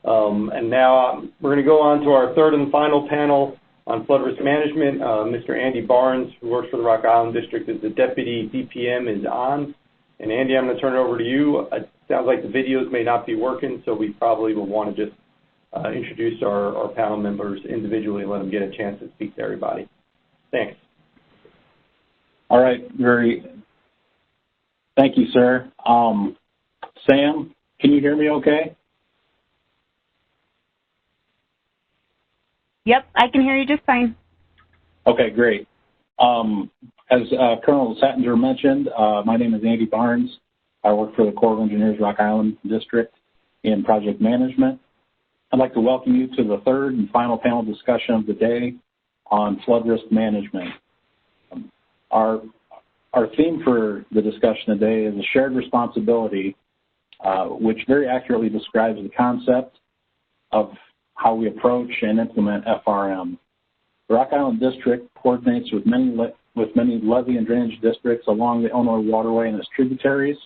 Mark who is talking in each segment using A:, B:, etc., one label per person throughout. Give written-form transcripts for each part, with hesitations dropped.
A: And now we're going to go on to our third and final panel on flood risk management. Mr. Andy Barnes, who works for the Rock Island District as the Deputy DPM, is on. And Andy, I'm going to turn it over to you. It sounds like the videos may not be working, so we probably will want to just introduce our panel members individually and let them get a chance to speak to everybody. Thanks.
B: All right, thank you, sir. Sam, can you hear me okay?
C: Yep, I can hear you just fine.
B: Okay, great. As Colonel Sattinger mentioned, my name is Andy Barnes. I work for the Corps of Engineers Rock Island District in project management. I'd like to welcome you to the third and final panel discussion of the day on flood risk management. Our theme for the discussion today is a shared responsibility, which very accurately describes the concept of how we approach and implement FRM. The Rock Island District coordinates with many levee and drainage districts along the Illinois Waterway and its tributaries,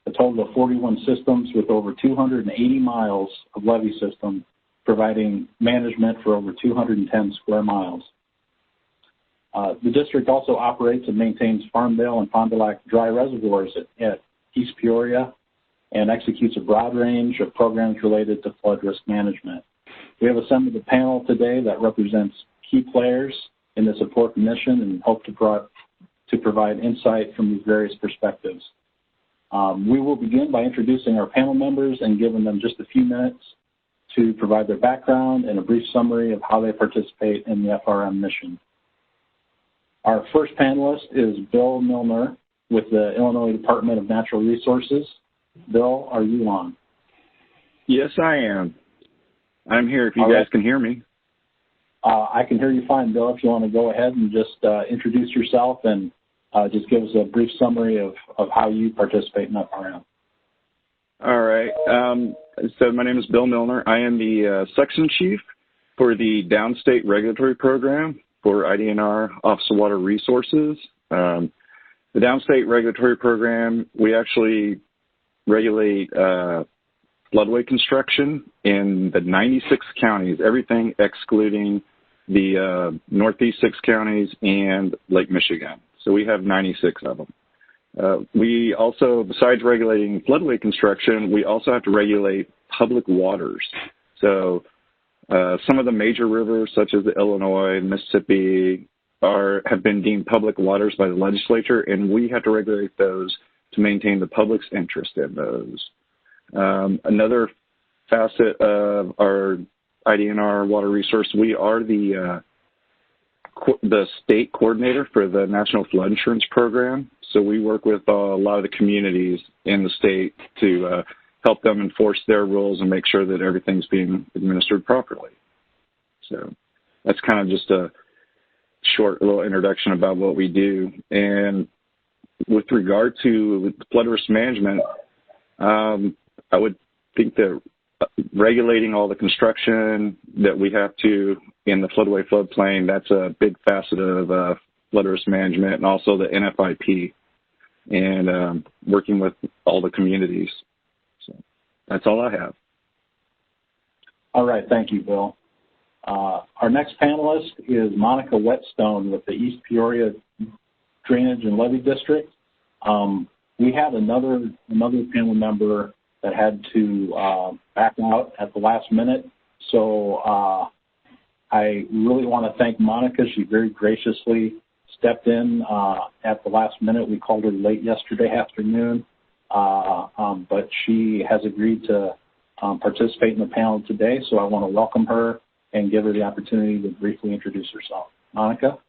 B: a total of 41 systems with over 280 miles of levee system, providing management for over 210 square miles. The district also operates and maintains Farmville and Fond du Lac dry reservoirs at East Peoria and executes a broad range of programs related to flood risk management. We have assembled a panel today that represents key players in this important mission and hope to provide insight from these various perspectives. We will begin by introducing our panel members and giving them just a few minutes to provide their background and a brief summary of how they participate in the FRM mission. Our first panelist is Bill Milner with the Illinois Department of Natural Resources. Bill, are you on?
D: Yes, I am. I'm here if you guys can hear me.
B: I can hear you fine, Bill. If you want to go ahead and just introduce yourself and just give us a brief summary of how you participate in FRM.
D: All right. So my name is Bill Milner. I am the section chief for the Downstate Regulatory Program for IDNR Office of Water Resources. The Downstate Regulatory Program, we actually regulate floodway construction in the 96 counties, everything excluding the northeast 6 counties and Lake Michigan. So we have 96 of them. We also, besides regulating floodway construction, we also have to regulate public waters. So some of the major rivers, such as the Illinois, Mississippi, have been deemed public waters by the legislature, and we have to regulate those to maintain the public's interest in those. Another facet of our IDNR water resource, we are the state coordinator for the National Flood Insurance Program. So we work with a lot of the communities in the state to help them enforce their rules and make sure that everything's being administered properly. So that's kind of just a short little introduction about what we do. And with regard to flood risk management, I would think that regulating all the construction that we have to in the floodway floodplain, that's a big facet of flood risk management, and also the NFIP and working with all the communities. So that's all I have.
B: All right. Thank you, Bill. Our next panelist is Monica Whetstone with the East Peoria Drainage and Levee District. We had another panel member that had to back out at the last minute. So I really want to thank Monica. She very graciously stepped in at the last minute. We called her late yesterday afternoon, but she has agreed to participate in the panel today. So I want to welcome her and give her the opportunity to briefly introduce herself. Monica?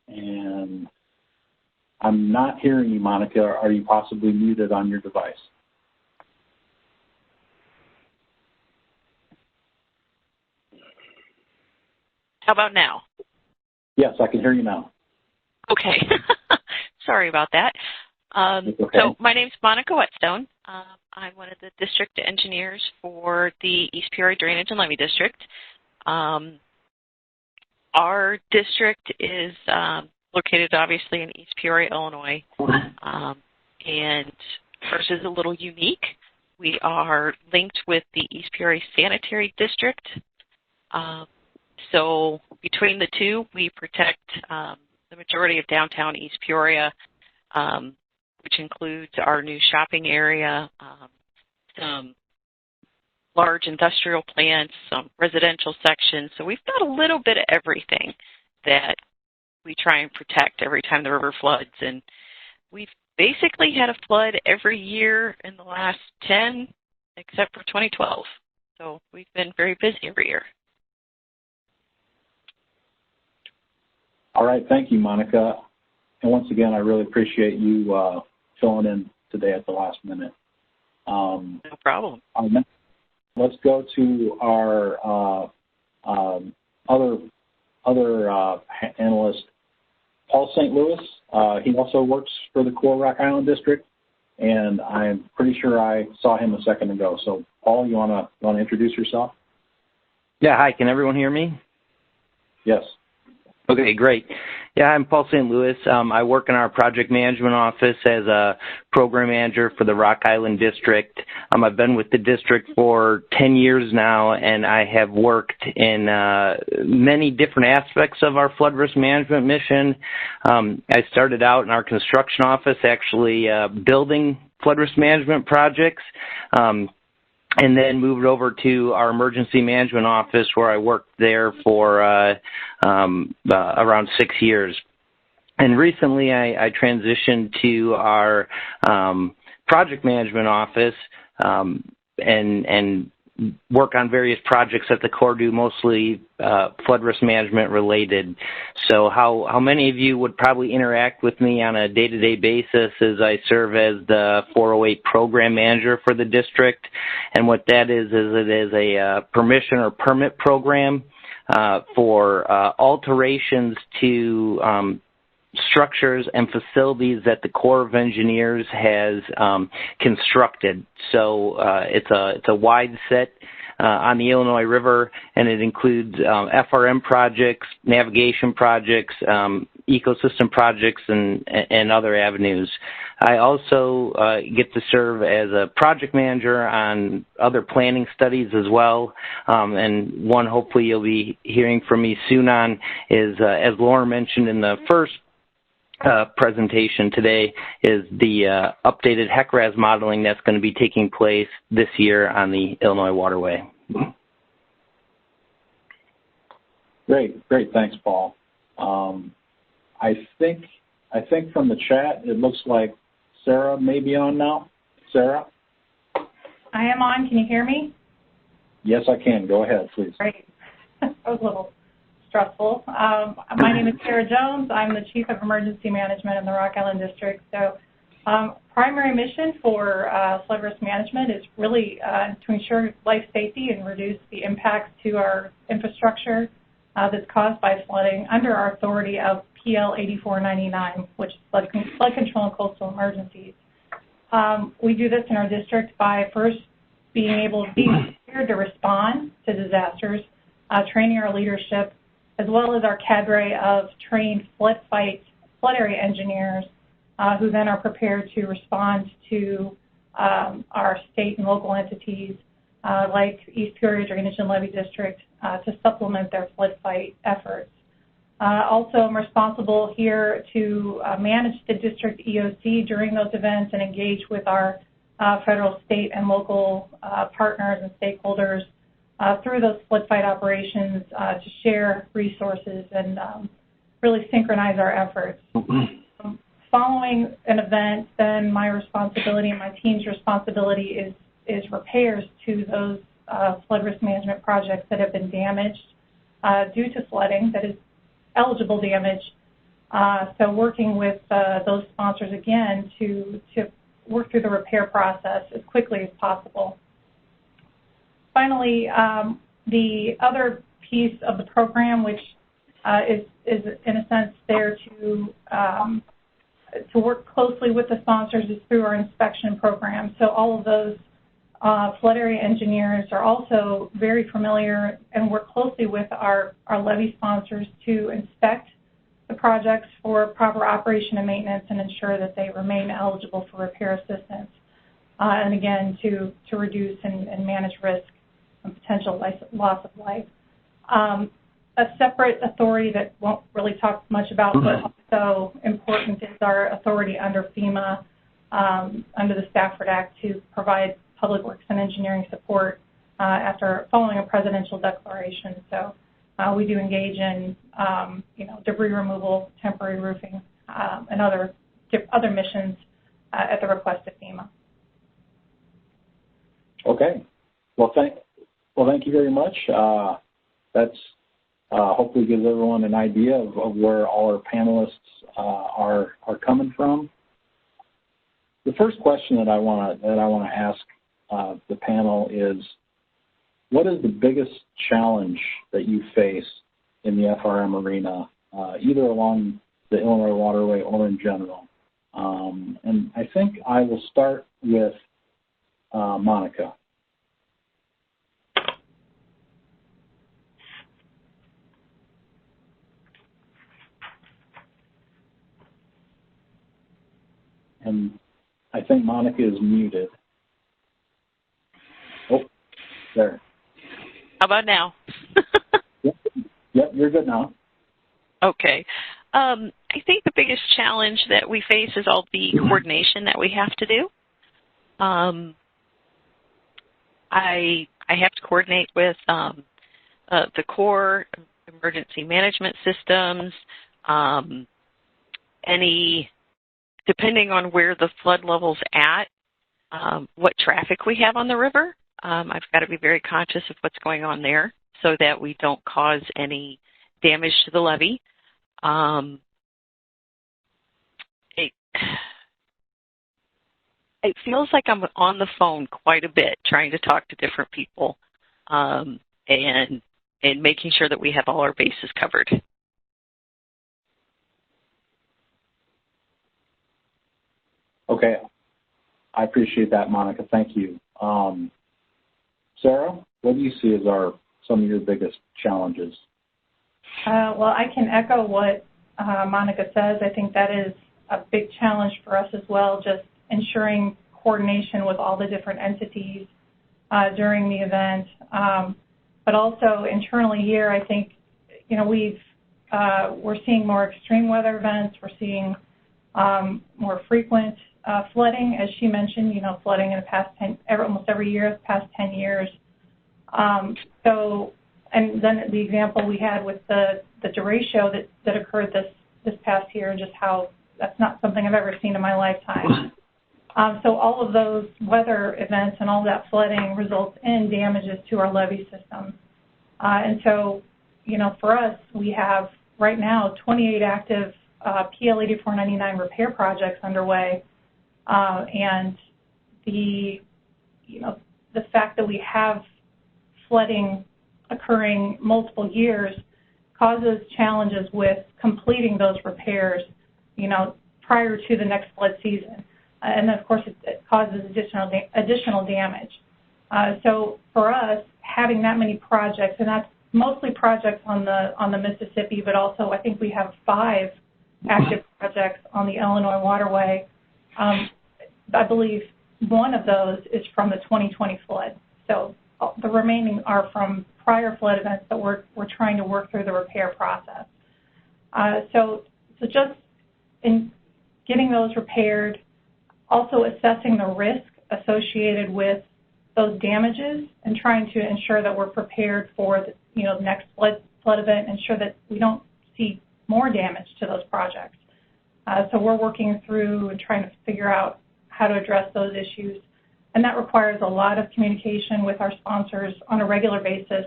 B: And I'm not hearing you, Monica. Are you possibly muted on your device?
E: How about now?
B: Yes, I can hear you now.
E: Okay. Sorry about that.
B: Okay.
E: So my name's Monica Whetstone. I'm one of the district engineers for the East Peoria Drainage and Levee District. Our district is located obviously in East Peoria, Illinois. and ours is a little unique. We are linked with the East Peoria Sanitary District. So between the two, we protect the majority of downtown East Peoria, which includes our new shopping area, some large industrial plants, some residential sections. So we've got a little bit of everything that we try and protect every time the river floods. And we've basically had a flood every year in the last 10, except for 2012. So we've been very busy every year.
B: All right, thank you, Monica. And once again, I really appreciate you filling in today at the last minute.
E: No problem.
B: Let's go to our other analyst, Paul St. Louis. He also works for the core Rock Island District, and I'm pretty sure I saw him a second ago. So, Paul, you want to introduce yourself?
C: Yeah, hi. Can everyone hear me?
B: Yes.
C: Okay, great. Yeah, I'm Paul St. Louis. I work in our project management office as a program manager for the Rock Island District. I've been with the district for 10 years now, and I have worked in many different aspects of our flood risk management mission. I started out in our construction office actually building flood risk management projects. And then moved over to our emergency management office, where I worked there for around 6 years. And recently I transitioned to our project management office and work on various projects that the Corps do, mostly flood risk management related. So how many of you would probably interact with me on a day-to-day basis is I serve as the 408 program manager for the district. And what that is it is a permission or permit program for alterations to structures and facilities that the Corps of Engineers has constructed. So it's a wide set on the Illinois River, and it includes FRM projects, navigation projects, ecosystem projects, and other avenues. I also get to serve as a project manager on other planning studies as well, and one hopefully you'll be hearing from me soon on is, as Laura mentioned in the first presentation today, is the updated HECRAS modeling that's going to be taking place this year on the Illinois Waterway.
B: Great, thanks, Paul. I think from the chat it looks like Sarah may be on now. Sarah?
F: I am on. Can you hear me?
B: Yes, I can. Go ahead, please.
F: Great. That was a little stressful. My name is Sarah Jones. I'm the Chief of Emergency Management in the Rock Island District. So primary mission for flood risk management is really to ensure life safety and reduce the impacts to our infrastructure that's caused by flooding under our authority of PL 8499, which is flood control and coastal emergencies. We do this in our district by first being able to be prepared to respond to disasters, training our leadership, as well as our cadre of trained flood area engineers who then are prepared to respond to our state and local entities like East Peoria Drainage and Levee District to supplement their flood fight efforts. Also, I'm responsible here to manage the district EOC during those events and engage with our federal, state, and local partners and stakeholders through those flood fight operations to share resources and really synchronize our efforts. Following an event, then my responsibility and my team's responsibility is repairs to those flood risk management projects that have been damaged due to flooding, that is eligible damage. So working with those sponsors again to work through the repair process as quickly as possible. Finally, the other piece of the program, which is in a sense there to work closely with the sponsors, is through our inspection program. So all of those flood area engineers are also very familiar and work closely with our levee sponsors to inspect the projects for proper operation and maintenance and ensure that they remain eligible for repair assistance. And again, to reduce and manage risk and potential loss of life. A separate authority that won't really talk much about, but also important, is our authority under FEMA, under the Stafford Act, to provide public works and engineering support after following a presidential declaration. So we do engage in debris removal, temporary roofing, and other missions at the request of FEMA.
B: Okay. Well, thank you very much. That's hopefully gives everyone an idea of where all our panelists are coming from. The first question that I want to ask the panel is, what is the biggest challenge that you face in the FRM arena, either along the Illinois Waterway or in general? And I think I will start with Monica. And I think Monica is muted. Oh, there.
E: How about now?
B: Yep, you're good now.
E: Okay. I think the biggest challenge that we face is all the coordination that we have to do. I have to coordinate with the Corps, emergency management systems, depending on where the flood level's at, what traffic we have on the river. I've got to be very conscious of what's going on there so that we don't cause any damage to the levee. It feels like I'm on the phone quite a bit trying to talk to different people and making sure that we have all our bases covered.
B: Okay. I appreciate that, Monica. Thank you. Sarah, what do you see as some of your biggest challenges?
F: Well, I can echo what Monica says. I think that is a big challenge for us as well, just ensuring coordination with all the different entities during the event. But also internally here, I think, we're seeing more extreme weather events. We're seeing more frequent flooding, as she mentioned, flooding in the past almost every year, the past 10 years. And then the example we had with the derecho that occurred this past year, just how that's not something I've ever seen in my lifetime. So all of those weather events and all that flooding results in damages to our levee system. And so, for us, we have right now 28 active PL 8499 repair projects underway. And the fact that we have flooding occurring multiple years causes challenges with completing those repairs, prior to the next flood season. And then, of course, it causes additional damage. So for us, having that many projects, and that's mostly projects on the Mississippi, but also I think we have 5 active projects on the Illinois Waterway. I believe one of those is from the 2020 flood. So the remaining are from prior flood events that we're trying to work through the repair process. So just in getting those repaired, also assessing the risk associated with those damages and trying to ensure that we're prepared for the next flood event, ensure that we don't see more damage to those projects. So we're working through and trying to figure out how to address those issues. And that requires a lot of communication with our sponsors on a regular basis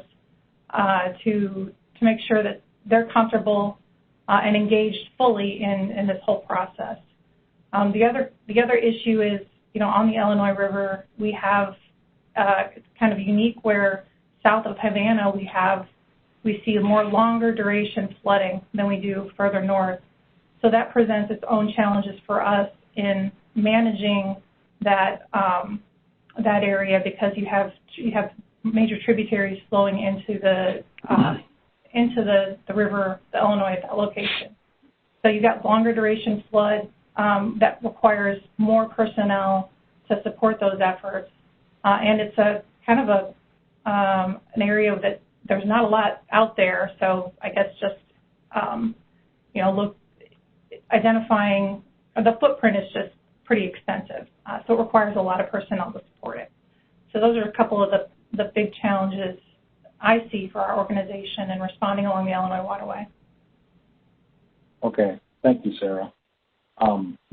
F: to make sure that they're comfortable and engaged fully in this whole process. The other issue is, on the Illinois River, we have it's kind of unique where south of Havana we see a more longer duration flooding than we do further north. So that presents its own challenges for us in managing that area, because you have major tributaries flowing into the river, the Illinois, at that location. So you've got longer duration flood that requires more personnel to support those efforts. And it's a kind of an area that there's not a lot out there. So I guess just, identifying the footprint is just pretty extensive. So it requires a lot of personnel to support it. So those are a couple of the big challenges I see for our organization in responding along the Illinois Waterway.
B: Okay, thank you, Sarah.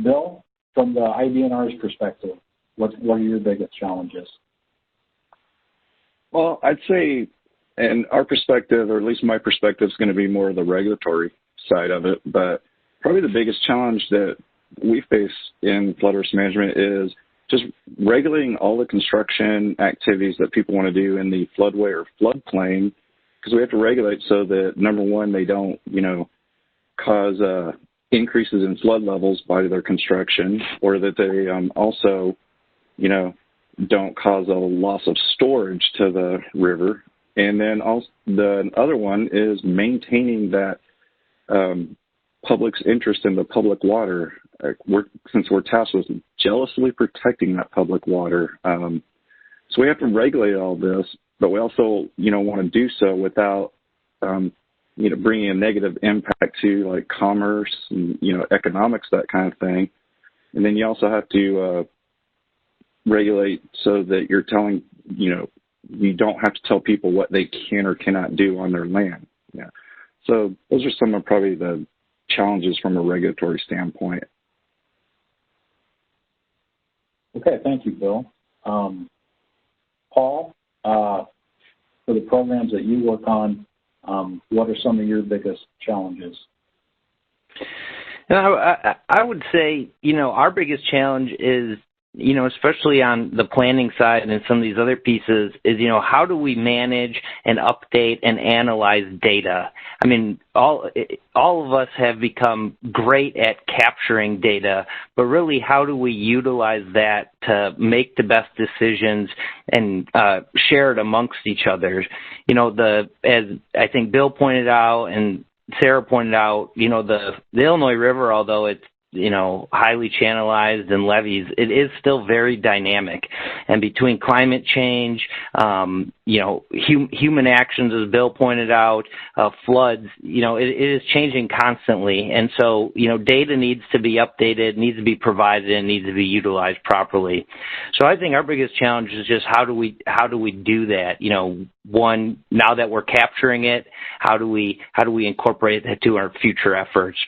B: Bill, from the IDNR's perspective, what are your biggest challenges?
D: Well, I'd say, and our perspective, or at least my perspective, is going to be more the regulatory side of it, but probably the biggest challenge that we face in flood risk management is just regulating all the construction activities that people want to do in the floodway or floodplain, because we have to regulate so that, number one, they don't, cause increases in flood levels by their construction, or that they also, don't cause a loss of storage to the river. And then also the other one is maintaining that public's interest in the public water. Since we're tasked with jealously protecting that public water. So we have to regulate all this, but we also, want to do so without, bringing a negative impact to like commerce and, economics, that kind of thing. And then you also have to regulate so that you're telling, you don't have to tell people what they can or cannot do on their land. Yeah. So those are some of probably the challenges from a regulatory standpoint.
B: Okay, thank you, Bill. Paul, for the programs that you work on, what are some of your biggest challenges?
C: I would say, our biggest challenge is, especially on the planning side and some of these other pieces is, how do we manage and update and analyze data? I mean, all of us have become great at capturing data, but really how do we utilize that to make the best decisions and share it amongst each other? As I think Bill pointed out and Sarah pointed out, the Illinois River, although it's highly channelized and levees, it is still very dynamic. And between climate change, human actions, as Bill pointed out, floods, it is changing constantly. And so, data needs to be updated, needs to be provided, and needs to be utilized properly. So I think our biggest challenge is just how do we do that? One, now that we're capturing it, how do we incorporate that to our future efforts?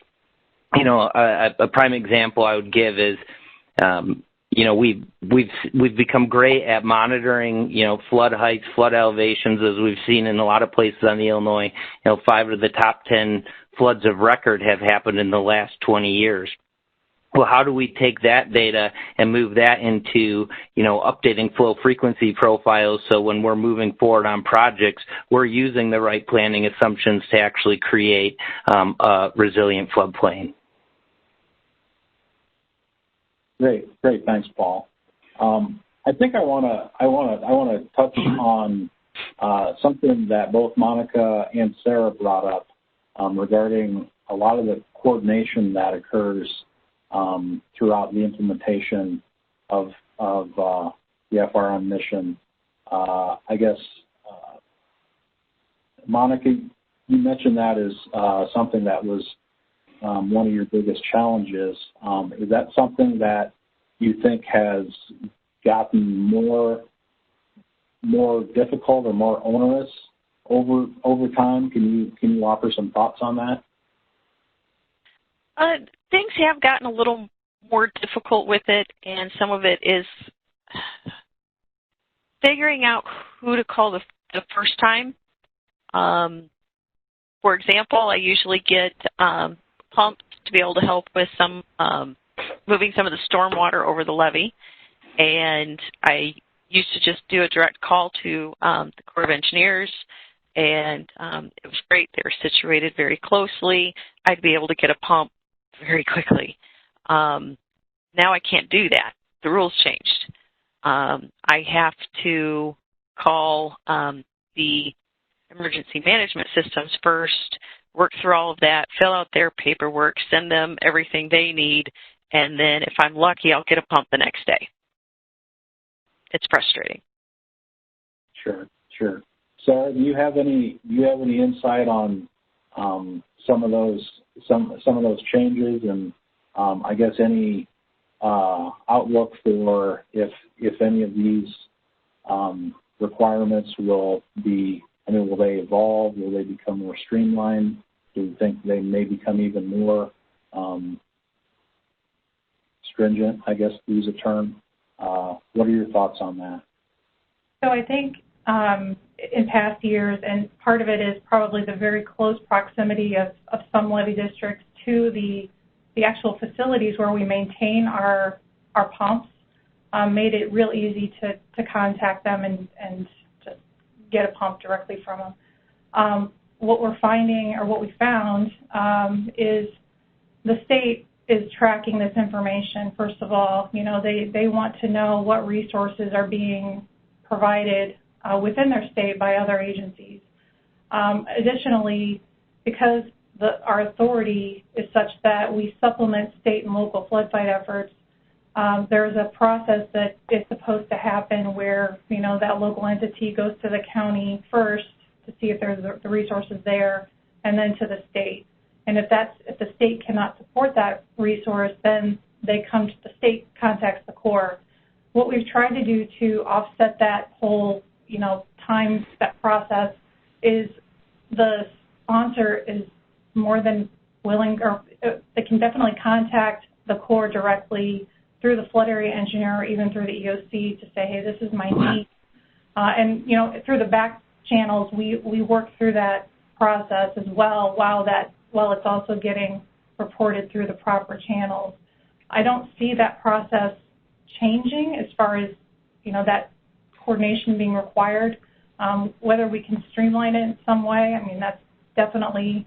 C: A prime example I would give is, we've become great at monitoring, flood heights, flood elevations, as we've seen in a lot of places on the Illinois. 5 of the top 10 floods of record have happened in the last 20 years. Well, how do we take that data and move that into, updating flow frequency profiles so when we're moving forward on projects, we're using the right planning assumptions to actually create a resilient floodplain?
B: Great. Thanks, Paul. I think I want to touch on something that both Monica and Sarah brought up regarding a lot of the coordination that occurs throughout the implementation of the FRM mission. I guess, Monica, you mentioned that as something that was one of your biggest challenges. Is that something that you think has gotten more difficult or more onerous over time? Can you offer some thoughts on that?
E: Things have gotten a little more difficult with it, and some of it is figuring out who to call the first time. For example, I usually get pumps to be able to help with some moving some of the storm water over the levee, and I used to just do a direct call to the Corps of Engineers, and it was great. They were situated very closely. I'd be able to get a pump very quickly. Now I can't do that. The rules changed. I have to call the emergency management systems first, work through all of that, fill out their paperwork, send them everything they need, and then if I'm lucky, I'll get a pump the next day. It's frustrating.
B: Sure. Sarah, do you have any insight on some of those changes, and I guess any outlook for if any of these requirements will they evolve? Will they become more streamlined? Do you think they may become even more stringent, I guess, to use a term? What are your thoughts on that?
F: So I think in past years, and part of it is probably the very close proximity of some levee districts to the actual facilities where we maintain our pumps, made it real easy to contact them and just get a pump directly from them. What we're finding, or what we found, is the state is tracking this information. First of all, they want to know what resources are being provided within their state by other agencies. Additionally, because our authority is such that we supplement state and local flood fight efforts, there's a process that is supposed to happen where that local entity goes to the county first to see if there's the resources there, and then to the state. And if the state cannot support that resource, then the state contacts the Corps. What we've tried to do to offset that whole time, that process, is the sponsor is more than willing, or they can definitely contact the Corps directly through the flood area engineer, or even through the EOC, to say, hey, this is my need. And through the back channels, we work through that process as well, while it's also getting reported through the proper channels. I don't see that process changing as far as that coordination being required. Whether we can streamline it in some way, I mean, that's definitely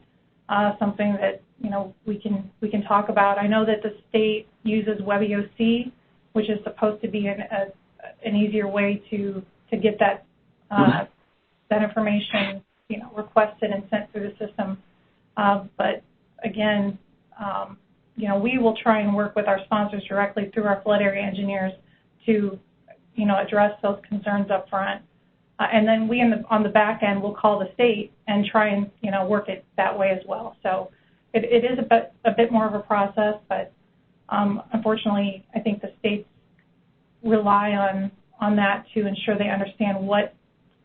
F: something that we can talk about. I know that the state uses WebEOC, which is supposed to be an easier way to get that that information requested and sent through the system. But again, we will try and work with our sponsors directly through our flood area engineers to address those concerns up front. And then we on the back end will call the state and try and work it that way as well. So it is a bit more of a process, but unfortunately, I think the states rely on that to ensure they understand what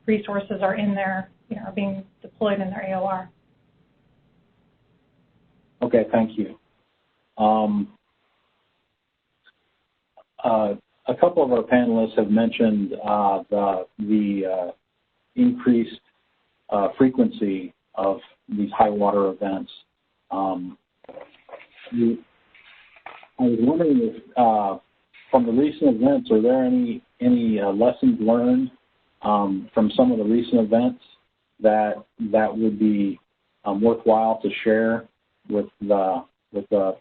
F: resources are in there, are being deployed in their AOR.
B: Okay, thank you. A couple of our panelists have mentioned the increased frequency of these high water events. I was wondering if, from the recent events, are there any lessons learned from some of the recent events that would be worthwhile to share with the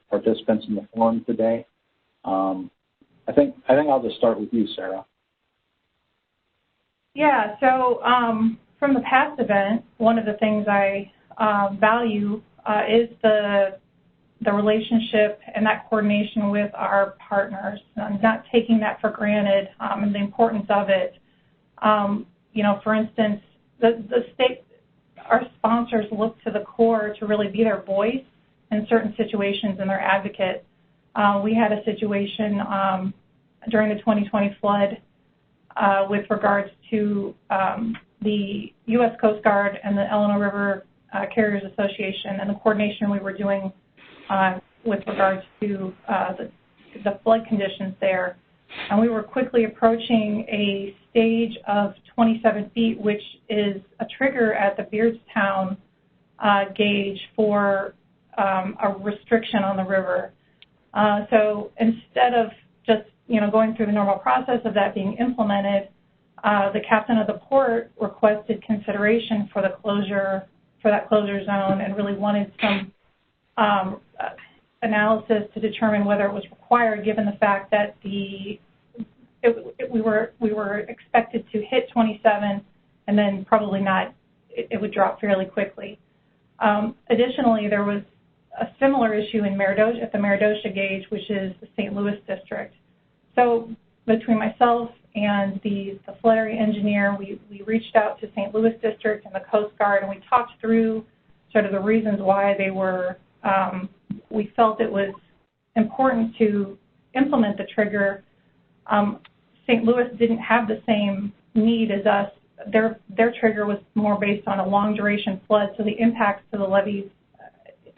B: participants in the forum today? I think I'll just start with you, Sarah. Yeah.
F: So from the past event, one of the things I value is the relationship and that coordination with our partners. I'm not taking that for granted, and the importance of it. For instance, the state, our sponsors look to the Corps to really be their voice in certain situations and their advocate. We had a situation during the 2020 flood with regards to the U.S. Coast Guard and the Illinois River Carriers Association and the coordination we were doing with regards to the flood conditions there. And we were quickly approaching a stage of 27 feet, which is a trigger at the Beardstown gauge for a restriction on the river. So instead of just going through the normal process of that being implemented, the captain of the port requested consideration for that closure zone, and really wanted some analysis to determine whether it was required, given the fact that we were expected to hit 27 and then probably not. It would drop fairly quickly. Additionally, there was a similar issue in Meredosha, at the Meredosha gauge, which is the St. Louis district. So between myself and the flood area engineer, we reached out to St. Louis district and the Coast Guard, and we talked through sort of the reasons why they were, we felt it was important to implement the trigger. St. Louis didn't have the same need as us. Their trigger was more based on a long duration flood, so the impacts to the levees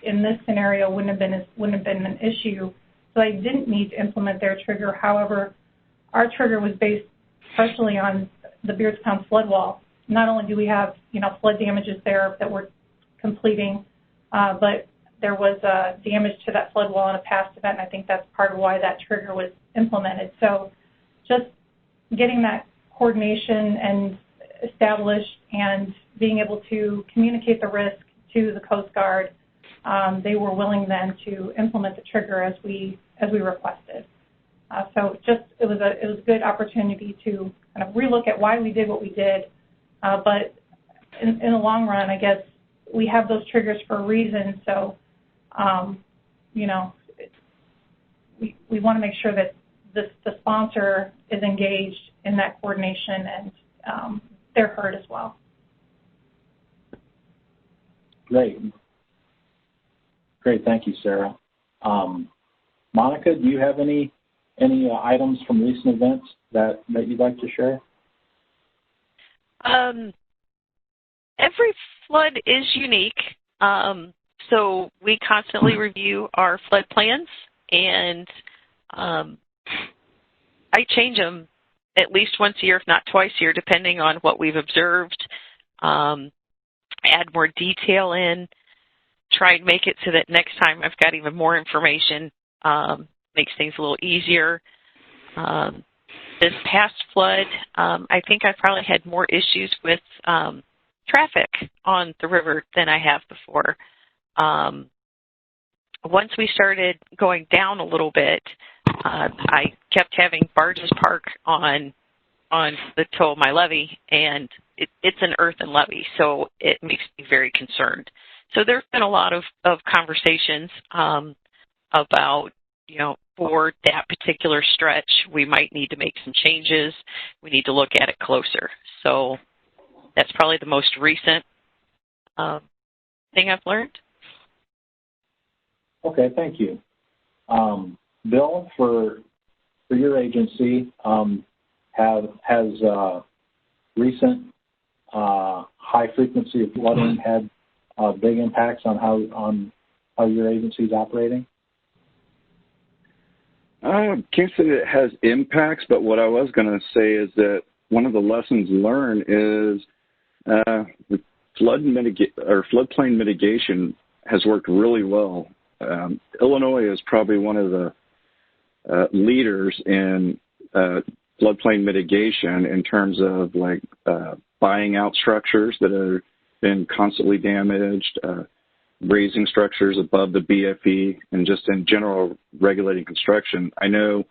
F: in this scenario wouldn't have been an issue. So they didn't need to implement their trigger. However, our trigger was based partially on the Beardstown flood wall. Not only do we have, flood damages there that we're completing, but there was damage to that flood wall in a past event, and I think that's part of why that trigger was implemented. So just getting that coordination and established and being able to communicate the risk to the Coast Guard, they were willing then to implement the trigger as we requested. So it was a good opportunity to kind of relook at why we did what we did. But in the long run, I guess we have those triggers for a reason. So, we want to make sure that the sponsor is engaged in that coordination and they're heard as well.
B: Great. Thank you, Sarah. Monica, do you have any items from recent events that you'd like to share?
E: Every flood is unique, so we constantly review our flood plans, and I change them at least once a year, if not twice a year, depending on what we've observed. Add more detail in, try and make it so that next time I've got even more information, makes things a little easier. This past flood, I think I probably had more issues with traffic on the river than I have before. Once we started going down a little bit, I kept having barges park on the toe of my levee, and it's an earthen levee, so it makes me very concerned. So there's been a lot of conversations about, for that particular stretch, we might need to make some changes. We need to look at it closer. So that's probably the most recent thing I've learned.
B: Okay, thank you. Bill, for your agency, has recent high frequency of flooding had big impacts on how your agency is operating?
D: I can't say that it has impacts, but what I was going to say is that one of the lessons learned is the floodplain mitigation has worked really well. Illinois is probably one of the leaders in floodplain mitigation in terms of buying out structures that have been constantly damaged, raising structures above the BFE, and just in general regulating construction. I know,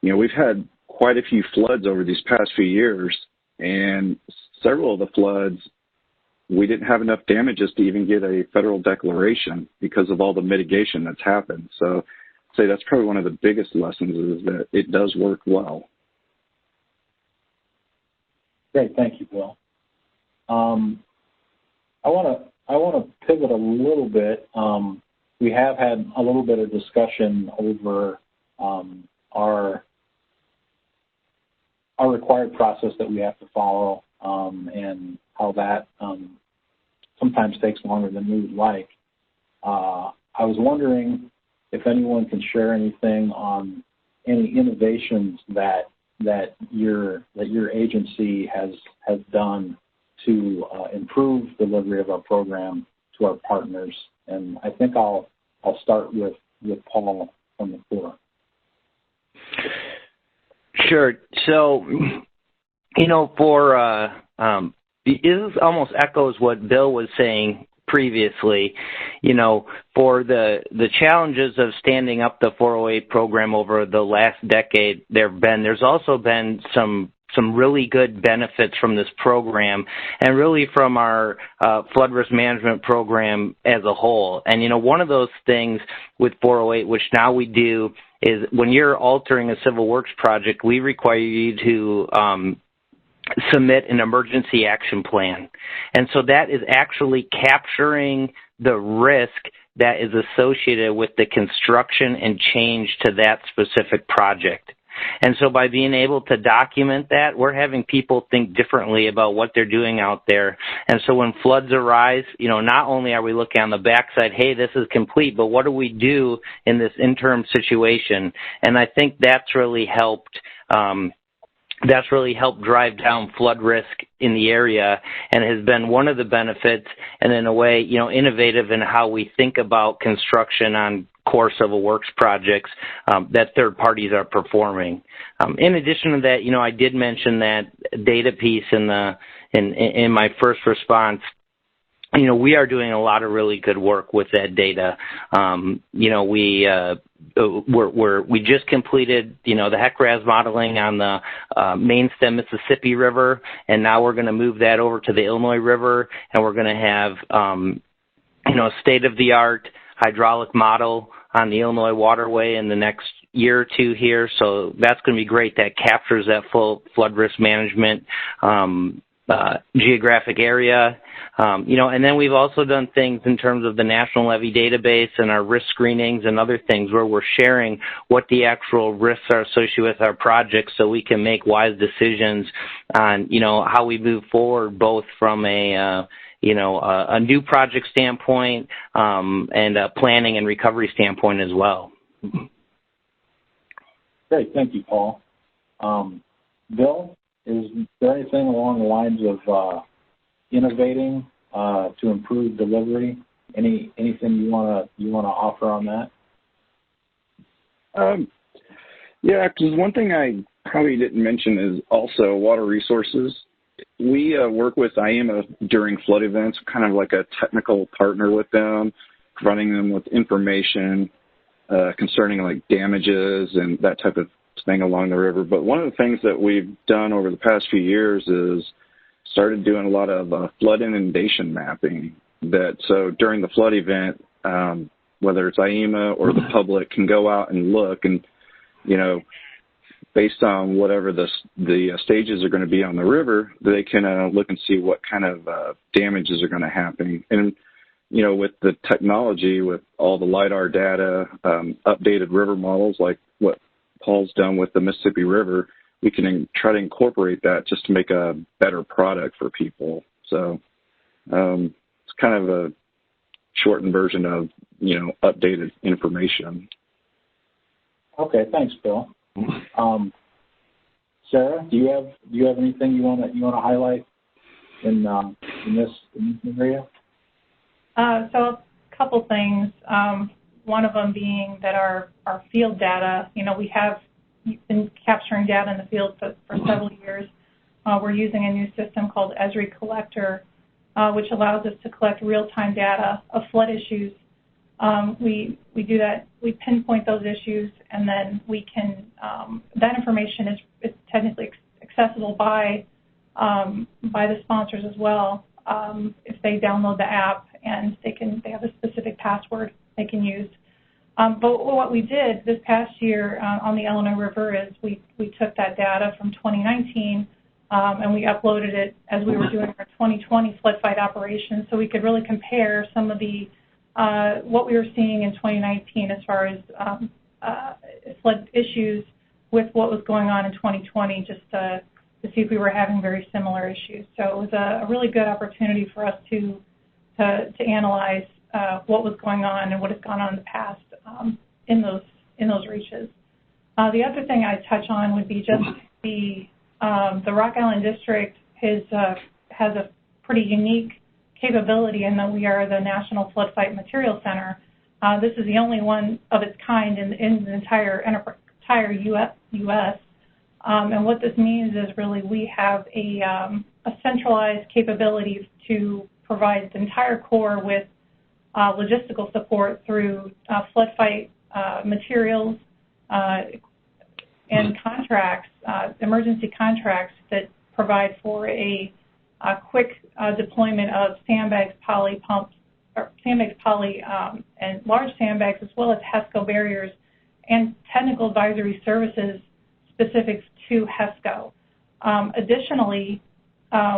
D: we've had quite a few floods over these past few years, and several of the floods, we didn't have enough damages to even get a federal declaration because of all the mitigation that's happened. So I'd say that's probably one of the biggest lessons is that it does work well.
B: Great, thank you, Bill. I want to pivot a little bit. We have had a little bit of discussion over our required process that we have to follow and how that sometimes takes longer than we would like. I was wondering if anyone can share anything on any innovations that your agency has done to improve delivery of our program to our partners. And I think I'll start with Paul from the floor.
C: Sure. So, this almost echoes what Bill was saying previously. For the challenges of standing up the 408 program over the last decade, there's also been some some really good benefits from this program and really from our flood risk management program as a whole. And, one of those things with 408, which now we do, is when you're altering a civil works project, we require you to submit an emergency action plan. And so that is actually capturing the risk that is associated with the construction and change to that specific project. And so by being able to document that, we're having people think differently about what they're doing out there. And so when floods arise, not only are we looking on the backside, hey, this is complete, but what do we do in this interim situation? And I think that's really helped drive down flood risk in the area and has been one of the benefits and in a way, innovative in how we think about construction on core civil works projects that third parties are performing. In addition to that, I did mention that data piece in my first response. We are doing a lot of really good work with that data. We just completed, the HEC-RAS modeling on the main stem Mississippi River, and now we're going to move that over to the Illinois River, and we're going to have, a state-of-the-art hydraulic model on the Illinois Waterway in the next year or two here. So that's going to be great. That captures that full flood risk management geographic area. And then we've also done things in terms of the National Levee database and our risk screenings and other things where we're sharing what the actual risks are associated with our projects so we can make wise decisions on, how we move forward, both from a new project standpoint and a planning and recovery standpoint as well.
B: Great. Thank you, Paul. Bill, is there anything along the lines of innovating to improve delivery? Anything you want to offer on that?
D: Yeah, because one thing I probably didn't mention is also water resources. We work with IEMA during flood events, kind of like a technical partner with them, providing them with information concerning like damages and that type of thing along the river. But one of the things that we've done over the past few years is started doing a lot of flood inundation mapping. So during the flood event, whether it's IEMA or the public can go out and look and, based on whatever the stages are going to be on the river, they can look and see what kind of damages are going to happen. And, with the technology, with all the LIDAR data, updated river models like what Paul's done with the Mississippi River, we can try to incorporate that just to make a better product for people. So it's kind of a shortened version of, updated information.
B: Okay, thanks, Bill. Sarah, do you have anything you want to highlight in this area?
F: So a couple things. One of them being that our field data, we have been capturing data in the field for several years. We're using a new system called Esri Collector, which allows us to collect real-time data of flood issues. We do that. We pinpoint those issues, and then we can. That information is technically accessible by the sponsors as well. If they download the app and they have a specific password they can use. But what we did this past year on the Illinois River is we took that data from 2019 and we uploaded it as we were doing our 2020 flood fight operations, so we could really compare some of the what we were seeing in 2019 as far as flood issues with what was going on in 2020, just to see if we were having very similar issues. So it was a really good opportunity for us to analyze what was going on and what has gone on in the past in those reaches. The other thing I'd touch on would be just the Rock Island District has a pretty unique capability in that we are the National Flood Fight Material Center. This is the only one of its kind in the entire U.S. And what this means is really we have a centralized capability to provide the entire Corps with logistical support through flood fight materials and contracts emergency contracts that provide for a quick deployment of sandbags, poly pumps, or sandbags, poly, and large sandbags, as well as HESCO barriers and technical advisory services specific to HESCO. Additionally,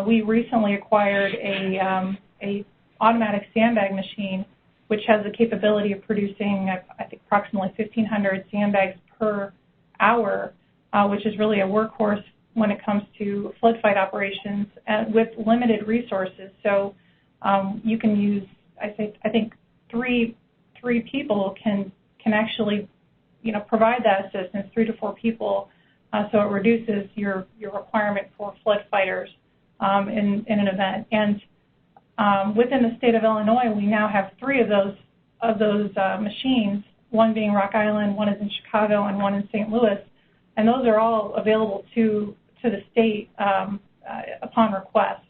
F: we recently acquired a automatic sandbag machine, which has the capability of producing, I think, approximately 1,500 sandbags per hour, which is really a workhorse when it comes to flood fight operations with limited resources. So you can use, I think, three people can actually, provide that assistance, 3 to 4 people. So it reduces your requirement for flood fighters in an event. And within the state of Illinois, we now have 3 of those machines, one being Rock Island, one is in Chicago, and one in St. Louis. And those are all available to the state upon request.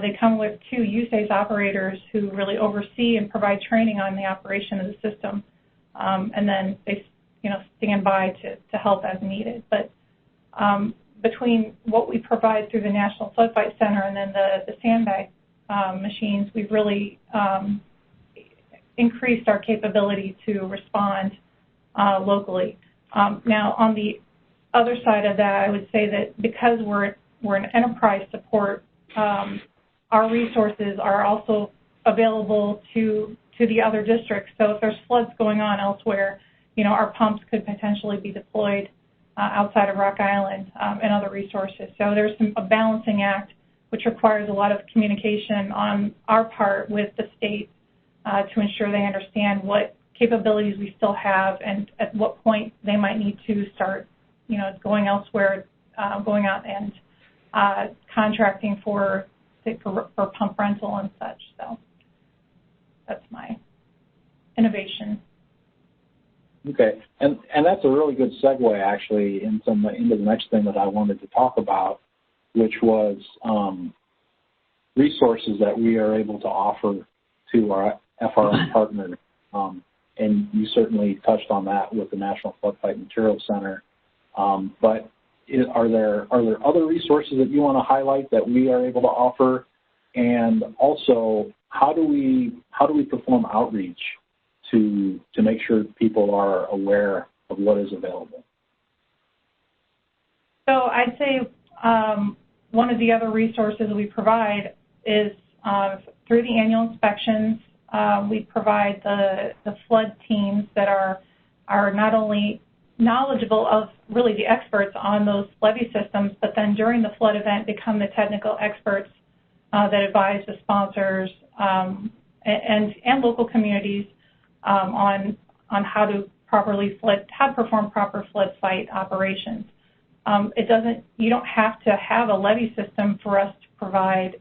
F: They come with 2 USACE operators who really oversee and provide training on the operation of the system, and then they stand by to help as needed. But between what we provide through the National Flood Fight Center and then the sandbag machines, we've really increased our capability to respond locally. Now, on the other side of that, I would say that because we're an enterprise support, our resources are also available to the other districts. So if there's floods going on elsewhere, our pumps could potentially be deployed outside of Rock Island and other resources. So there's a balancing act which requires a lot of communication on our part with the state to ensure they understand what capabilities we still have and at what point they might need to start, going elsewhere, going out and contracting for pump rental and such. So that's my innovation.
B: Okay, and that's a really good segue, actually, into the next thing that I wanted to talk about, which was resources that we are able to offer to our FRM partners. And you certainly touched on that with the National Flood Fight Materials Center. But are there other resources that you want to highlight that we are able to offer? And also, how do we perform outreach to make sure people are aware of what is available?
F: So I'd say one of the other resources we provide is through the annual inspections. We provide the flood teams that are not only knowledgeable of really the experts on those levee systems, but then during the flood event become the technical experts that advise the sponsors and local communities on how to perform proper flood fight operations. You don't have to have a levee system for us to provide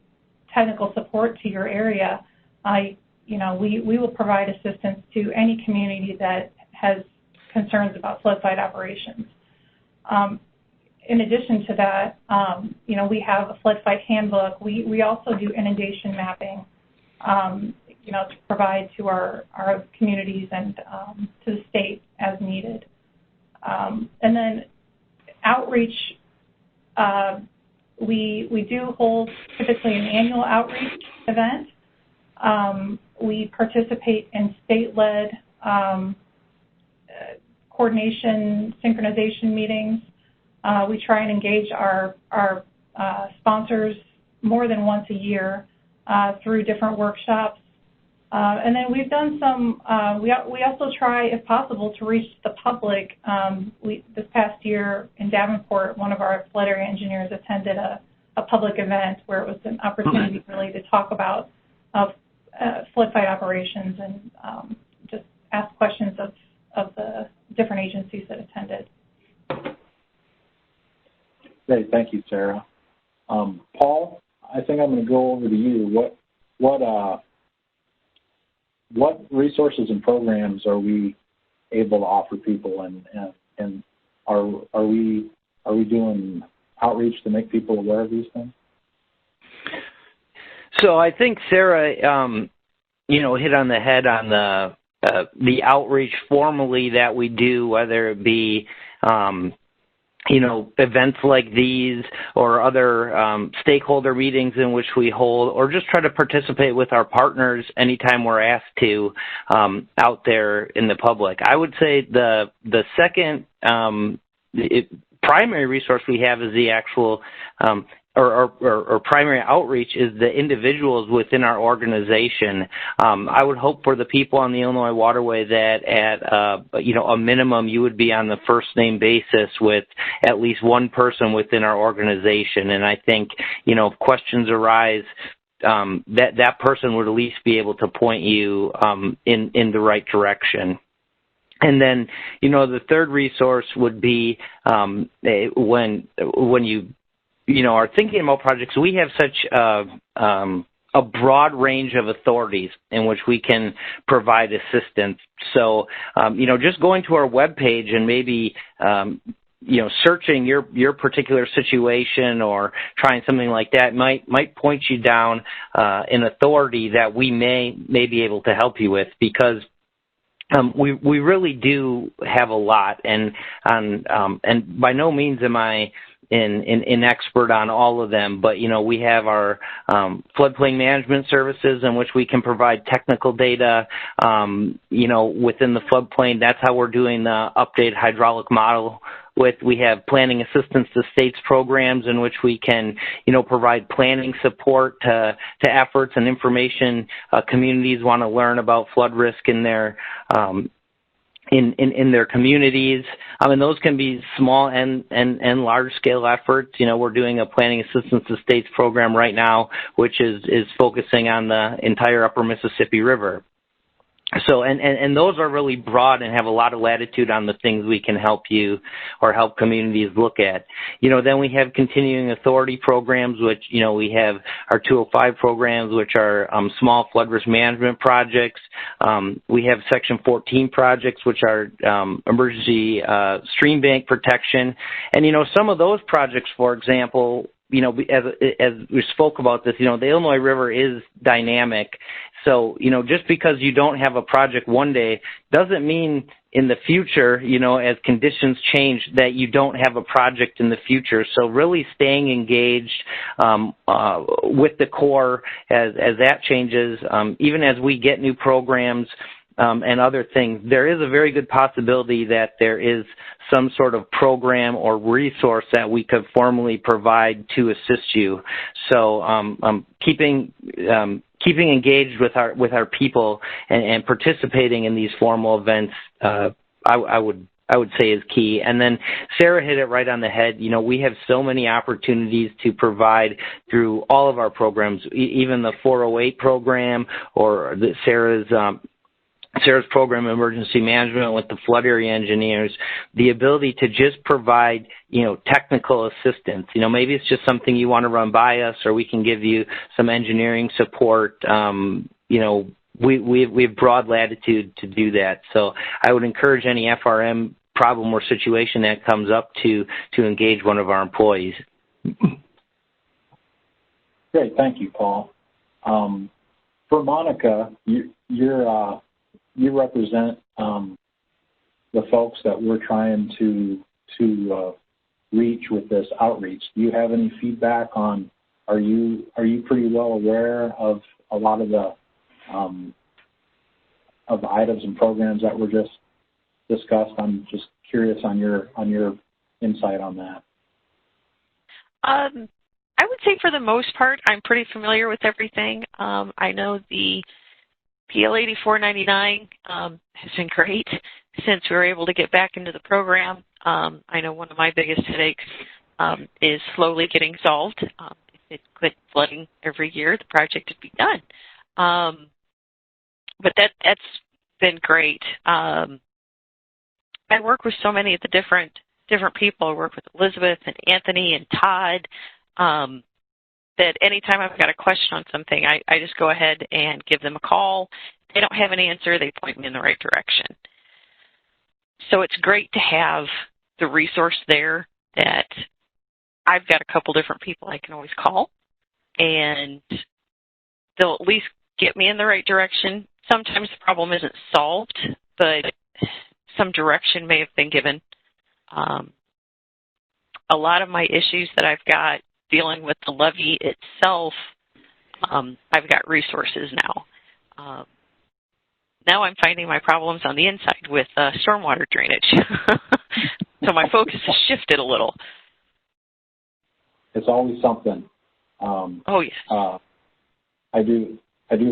F: technical support to your area. We will provide assistance to any community that has concerns about flood fight operations. In addition to that, we have a flood fight handbook. We also do inundation mapping, to provide to our communities and to the state as needed. And then outreach, we do hold typically an annual outreach event. We participate in state-led coordination, synchronization meetings. We try and engage our sponsors more than once a year through different workshops. And then we've done some, we also try, if possible, to reach the public. This past year in Davenport, one of our flood area engineers attended a public event where it was an opportunity really to talk about flood fight operations and just ask questions of the different agencies that attended.
B: Great, thank you, Sarah. Paul, I think I'm going to go over to you. What resources and programs are we able to offer people, and are we doing outreach to make people aware of these things?
C: So I think Sarah, hit on the head on the outreach formally that we do, whether it be events like these or other stakeholder meetings in which we hold, or just try to participate with our partners anytime we're asked to out there in the public. I would say the second primary resource we have is the actual or primary outreach is the individuals within our organization. I would hope for the people on the Illinois Waterway that at a minimum you would be on the first name basis with at least one person within our organization. And I think if questions arise, that person would at least be able to point you in the right direction. And then, the third resource would be when you are thinking about projects, we have such a broad range of authorities in which we can provide assistance. So, just going to our webpage and maybe searching your particular situation or trying something like that might point you down an authority that we may be able to help you with, because we really do have a lot, and by no means am I an expert on all of them, but we have our floodplain management services in which we can provide technical data within the floodplain. That's how we're doing the updated hydraulic model. We have planning assistance to states programs in which we can provide planning support to efforts and information communities want to learn about flood risk in their in their communities. And those can be small and large scale efforts. We're doing a planning assistance to states program right now, which is focusing on the entire upper Mississippi River. So, and those are really broad and have a lot of latitude on the things we can help you or help communities look at. Then we have continuing authority programs, which, we have our 205 programs, which are small flood risk management projects. We have Section 14 projects, which are emergency stream bank protection. And, some of those projects, for example, as we spoke about this, the Illinois River is dynamic. So, just because you don't have a project one day doesn't mean in the future, as conditions change, that you don't have a project in the future. So really staying engaged with the Corps as that changes, even as we get new programs and other things, there is a very good possibility that there is some sort of program or resource that we could formally provide to assist you. So keeping engaged with our people and participating in these formal events, I would say is key. And then Sarah hit it right on the head. We have so many opportunities to provide through all of our programs, even the 408 program or Sarah's program, emergency management with the flood area engineers, the ability to just provide, technical assistance. Maybe it's just something you want to run by us, or we can give you some engineering support. We have broad latitude to do that. So I would encourage any FRM problem or situation that comes up to engage one of our employees.
B: Great, thank you, Paul. For Monica, you represent the folks that we're trying to reach with this outreach. Do you have any feedback on? Are you pretty well aware of a lot of the items and programs that were just discussed? I'm just curious on your insight on that.
E: I would say for the most part, I'm pretty familiar with everything. I know the PL 8499 has been great since we were able to get back into the program. I know one of my biggest headaches is slowly getting solved. If it quit flooding every year, the project would be done. But that's been great. I work with so many of the different people. I work with Elizabeth and Anthony and Todd. That anytime I've got a question on something, I just go ahead and give them a call. If they don't have an answer, they point me in the right direction. So it's great to have the resource there that I've got a couple different people I can always call, and they'll at least get me in the right direction. Sometimes the problem isn't solved, but some direction may have been given. a lot of my issues that I've got dealing with the levee itself, I've got resources now. Now I'm finding my problems on the inside with stormwater drainage. So my focus has shifted a little.
B: It's always something.
E: Oh, yes.
B: I do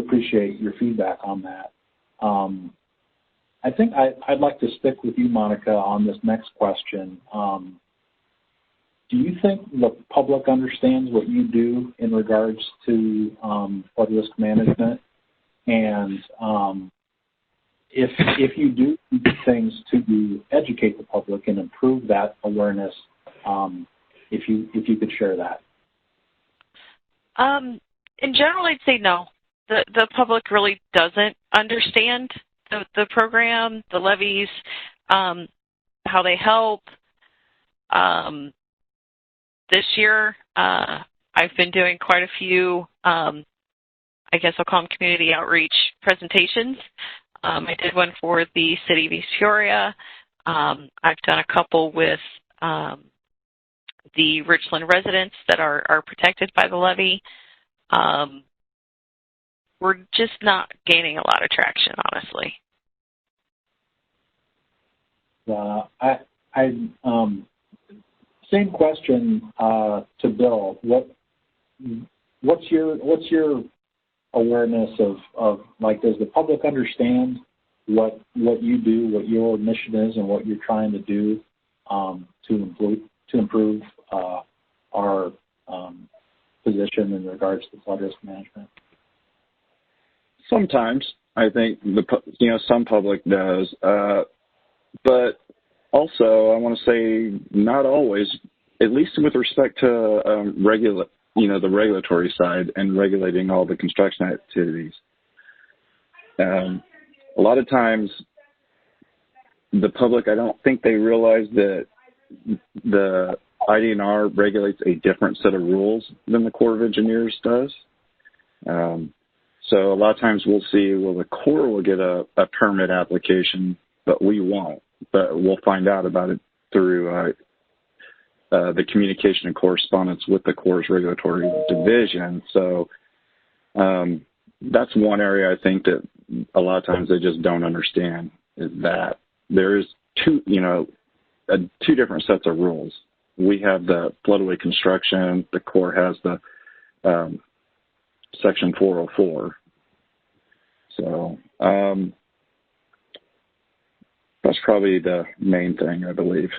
B: appreciate your feedback on that. I think I'd like to stick with you, Monica, on this next question. Do you think the public understands what you do in regards to flood risk management? And if you do things to educate the public and improve that awareness, if you could share that.
E: In general, I'd say no. The public really doesn't understand the program, the levees, how they help. This year, I've been doing quite a few, I guess I'll call them community outreach presentations. I did one for the city of East Peoria. I've done a couple with the Richland residents that are protected by the levee. We're just not gaining a lot of traction, honestly.
B: Same question to Bill. What's your awareness of like, does the public understand what you do, what your mission is, and what you're trying to do to improve our position in regards to flood risk management?
D: Sometimes I think some public does, but also I want to say not always. At least with respect to the regulatory side and regulating all the construction activities. A lot of times, the public, I don't think they realize that the IDNR regulates a different set of rules than the Corps of Engineers does. So a lot of times we'll see, the Corps will get a permit application, but we won't. But we'll find out about it through the communication and correspondence with the Corps' regulatory division. So that's one area I think that a lot of times they just don't understand, is that there is two different sets of rules. We have the floodway construction. The Corps has the Section 404. So that's probably the main thing, I believe.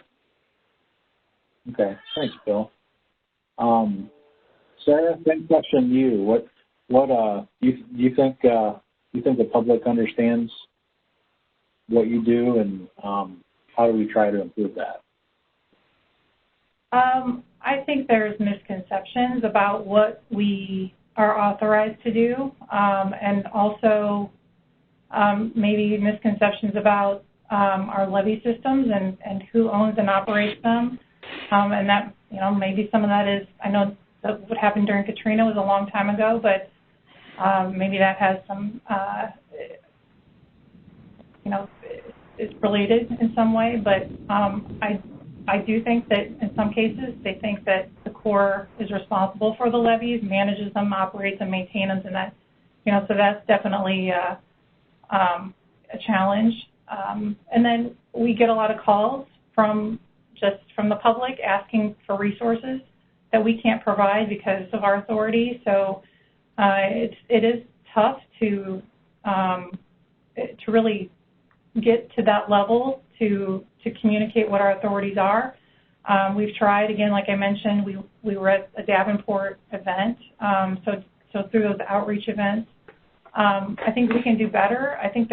B: Okay, thanks, Bill. Sarah, same question to you. What you think the public understands what you do, and how do we try to improve that?
F: I think there's misconceptions about what we are authorized to do, and also maybe misconceptions about our levee systems and who owns and operates them. And that, maybe some of that is, I know that what happened during Katrina was a long time ago, but maybe that has some, it's related in some way. But I do think that in some cases they think that the Corps is responsible for the levees, manages them, operates and maintains them, and that, so that's definitely a challenge. And then we get a lot of calls from the public asking for resources that we can't provide because of our authority. So it is tough to really get to that level to communicate what our authorities are. We've tried, again, like I mentioned, we were at a Davenport event. So through those outreach events, I think we can do better. I think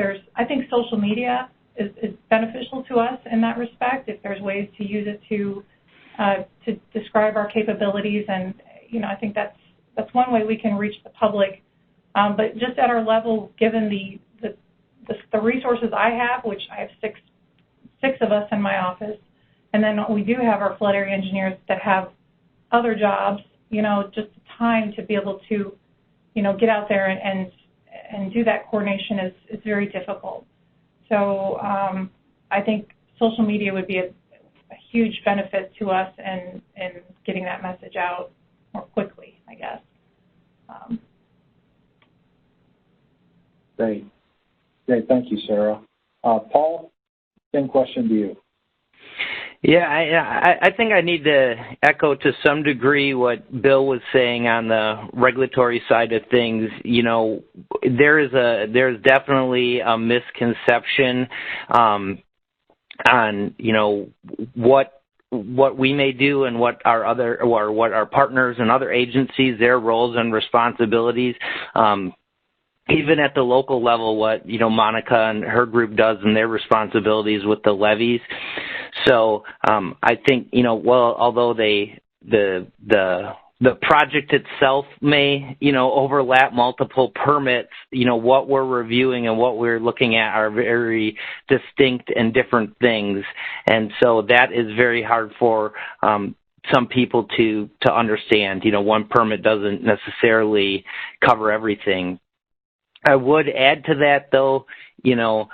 F: social media is beneficial to us in that respect, if there's ways to use it to describe our capabilities. And, I think that's one way we can reach the public. But just at our level, given the resources I have, which I have six of us in my office, and then we do have our flood area engineers that have other jobs, just the time to be able to, get out there and do that coordination is very difficult. So I think social media would be a huge benefit to us in getting that message out more quickly, I guess.
B: Great. Thank you, Sarah. Paul, same question to you.
C: Yeah, I think I need to echo to some degree what Bill was saying on the regulatory side of things. You know, there's definitely a misconception on, you know, what we may do and what our partners and other agencies, their roles and responsibilities. Even at the local level, what, you know, Monica and her group does and their responsibilities with the levees. So I think, you know, well, although the project itself may, you know, overlap multiple permits, you know, what we're reviewing and what we're looking at are very distinct and different things. And so that is very hard for some people to understand. You know, one permit doesn't necessarily cover everything. I would add to that, though, you know,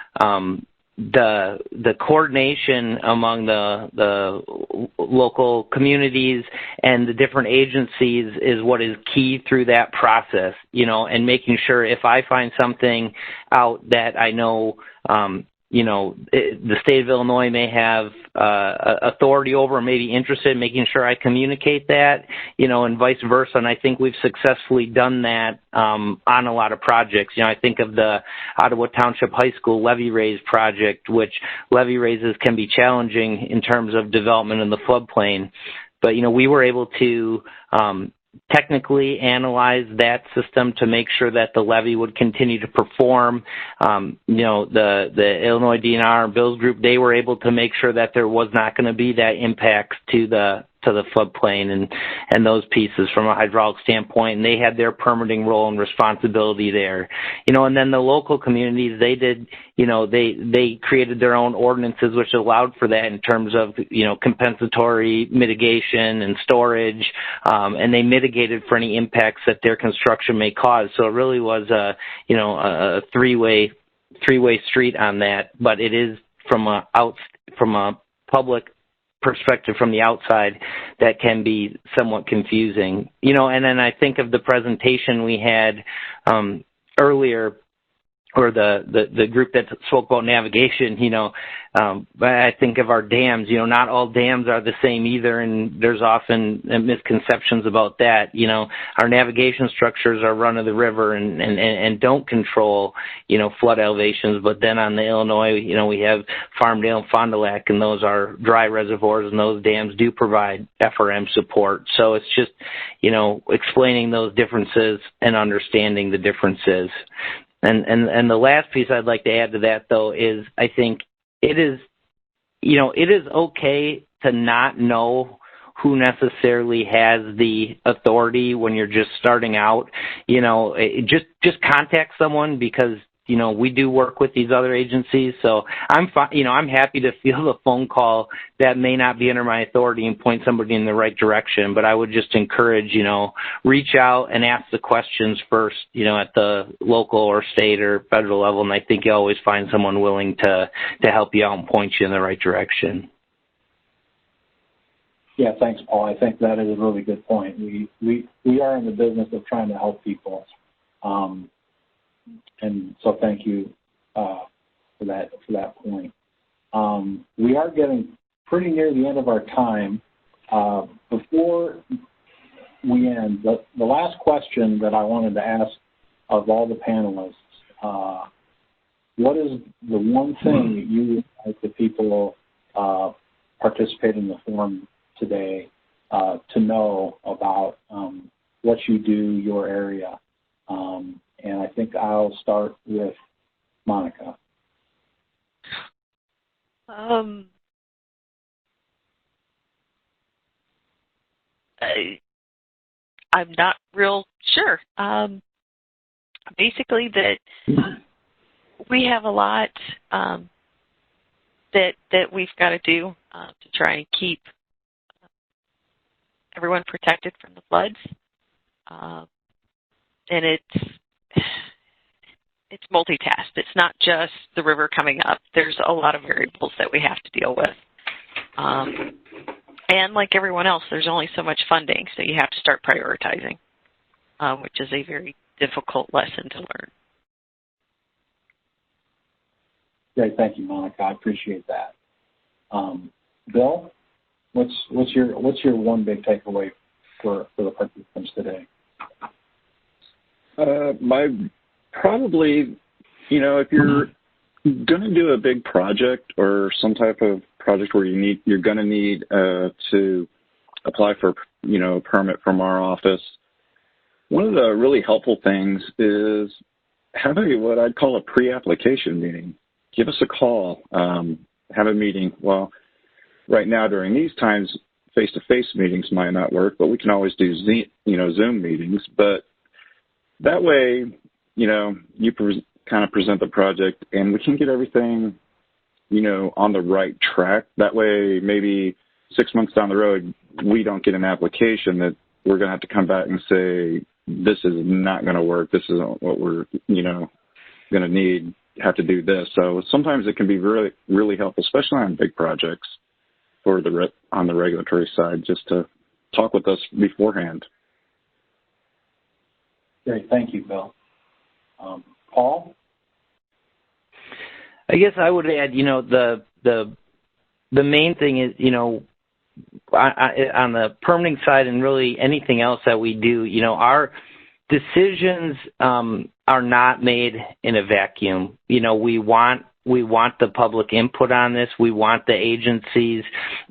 C: the coordination among the local communities and the different agencies is what is key through that process, you know, and making sure if I find something out that I know, you know, the state of Illinois may have authority over or may be interested in making sure I communicate that, you know, and vice versa. And I think we've successfully done that on a lot of projects. You know, I think of the Ottawa Township High School levee raise project, which levee raises can be challenging in terms of development in the floodplain. But, you know, we were able to technically analyze that system to make sure that the levee would continue to perform. You know, the Illinois DNR and Bill's group, they were able to make sure that there was not going to be that impact to the floodplain and those pieces from a hydraulic standpoint, and they had their permitting role and responsibility there. You know, and then the local communities, they did, you know, they created their own ordinances which allowed for that in terms of, you know, compensatory mitigation and storage, and they mitigated for any impacts that their construction may cause. So it really was a, you know, a three-way street on that, but it is from a public perspective from the outside that can be somewhat confusing, you know. And then I think of the presentation we had earlier, or the group that spoke about navigation, you know, I think of our dams. You know, not all dams are the same either, and there's often misconceptions about that. You know, our navigation structures are run of the river and don't control, you know, flood elevations. But then on the Illinois, you know, we have Farmdale and Fond du Lac, and those are dry reservoirs, and those dams do provide FRM support. So it's just, you know, explaining those differences and understanding the differences. And the last piece I'd like to add to that, though, is I think it is, you know, it is okay to not know who necessarily has the authority when you're just starting out. You know, just contact someone, because, you know, we do work with these other agencies. So I'm happy to field a phone call that may not be under my authority and point somebody in the right direction. But I would just encourage, you know, reach out and ask the questions first, you know, at the local or state or federal level. And I think you always find someone willing to help you out and point you in the right direction.
B: Yeah, thanks, Paul. I think that is a really good point. We are in the business of trying to help people. And so thank you for that point. We are getting pretty near the end of our time. Before we end, the last question that I wanted to ask of all the panelists, what is the one thing that you would like the people participating in the forum today to know about what you do, your area? And I think I'll start with Monica.
E: I'm not real sure. Basically, that we have a lot that we've got to do to try and keep everyone protected from the floods, and it's multitask. It's not just the river coming up. There's a lot of variables that we have to deal with. And like everyone else, there's only so much funding, so you have to start prioritizing, which is a very difficult lesson to learn.
B: Great, thank you, Monica. I appreciate that. Bill, what's your one big takeaway for the participants today?
D: Probably, if you're going to do a big project or some type of project where you're going to need to apply for, a permit from our office, one of the really helpful things is having what I'd call a pre-application meeting. Give us a call, have a meeting. Well, right now during these times, face-to-face meetings might not work, but we can always do Zoom meetings. But that way, you kind of present the project, and we can get everything, on the right track. That way, maybe 6 months down the road, we don't get an application that we're going to have to come back and say, this is not going to work. This isn't what we're, going to need. Have to do this. So sometimes it can be really, really helpful, especially on big projects on the regulatory side, just to talk with us beforehand.
B: Great. Thank you, Bill. Paul?
C: I guess I would add, the main thing is, on the permitting side and really anything else that we do, our decisions are not made in a vacuum. We want the public input on this. We want the agencies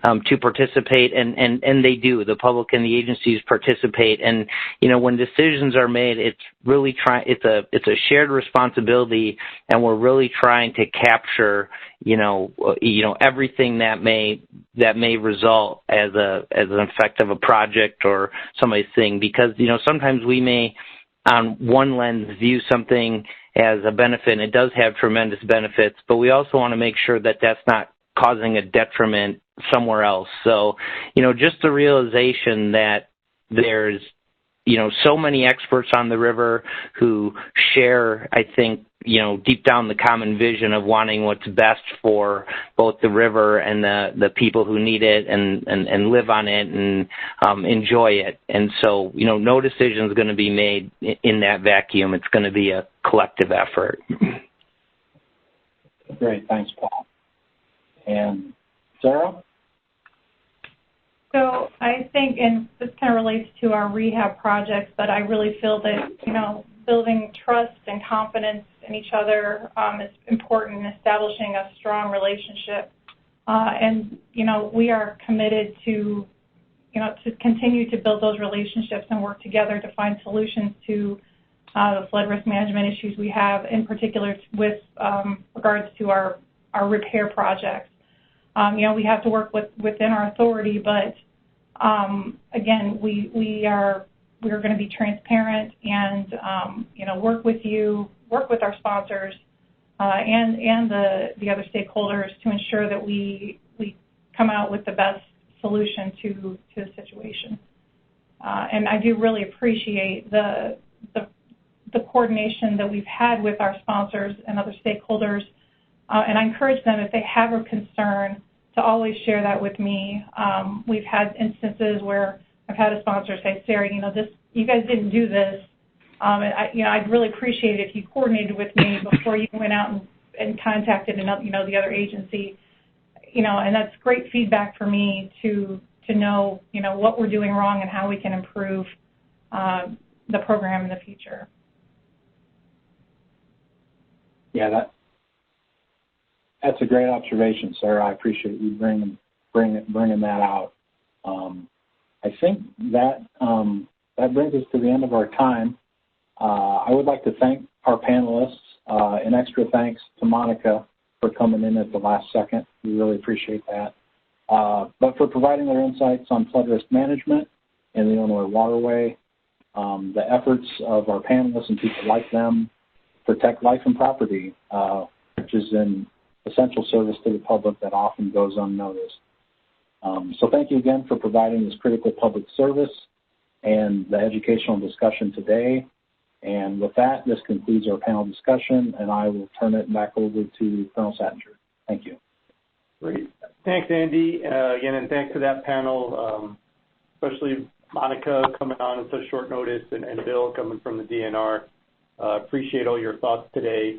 C: to participate, and they do. The public and the agencies participate. And when decisions are made, it's really it's a shared responsibility, and we're really trying to capture everything that may result as an effect of a project or somebody's thing. Because sometimes we may, on one lens, view something as a benefit, and it does have tremendous benefits, but we also want to make sure that that's not causing a detriment somewhere else. So, just the realization that there's, so many experts on the river who share, I think, deep down the common vision of wanting what's best for both the river and the people who need it and live on it and enjoy it. And so, no decision is going to be made in that vacuum. It's going to be a collective effort.
B: Great. Thanks, Paul. And Sarah?
F: So I think, and this kind of relates to our rehab projects, but I really feel that, building trust and confidence in each other is important in establishing a strong relationship. And, we are committed to, to continue to build those relationships and work together to find solutions to the flood risk management issues we have, in particular with regards to our repair projects. We have to work within our authority, but again, we are going to be transparent and work with you, work with our sponsors and the other stakeholders to ensure that we come out with the best solution to the situation. And I do really appreciate the coordination that we've had with our sponsors and other stakeholders. And I encourage them, if they have a concern, to always share that with me. We've had instances where I've had a sponsor say, Sarah, you guys didn't do this. And I'd really appreciate it if you coordinated with me before you went out and contacted the other agency. And that's great feedback for me to know, what we're doing wrong and how we can improve the program in the future.
B: Yeah, that's a great observation, Sarah. I appreciate you bringing that out. I think that brings us to the end of our time. I would like to thank our panelists, and extra thanks to Monica for coming in at the last second. We really appreciate that. But for providing their insights on flood risk management and the Illinois Waterway, the efforts of our panelists and people like them protect life and property, which is an essential service to the public that often goes unnoticed. So thank you again for providing this critical public service and the educational discussion today. And with that, this concludes our panel discussion, and I will turn it back over to Colonel Sattinger. Thank you.
A: Great. Thanks, Andy. Again, and thanks to that panel, especially Monica coming on at such short notice and Bill coming from the DNR. Appreciate all your thoughts today.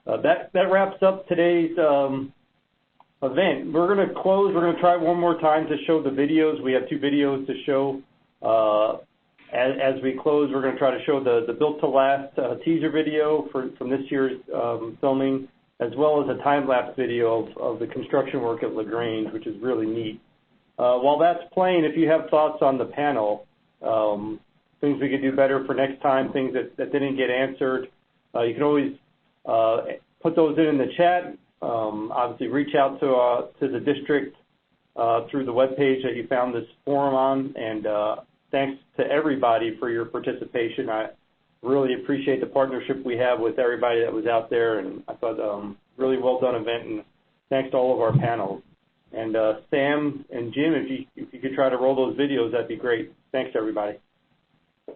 A: That wraps up today's event. We're going to close. We're going to try one more time to show the videos. We have 2 videos to show. As we close, we're going to try to show the Built to Last teaser video from this year's filming, as well as a time-lapse video of the construction work at LaGrange, which is really neat. While that's playing, if you have thoughts on the panel, things we could do better for next time, things that didn't get answered, you can always put those in the chat. Obviously, reach out to the district through the webpage that you found this forum on, and thanks to everybody for your participation. I really appreciate the partnership we have with everybody that was out there, and I thought really well done event, and thanks to all of our panels. And Sam and Jim, if you could try to roll those videos, that'd be great. Thanks, everybody.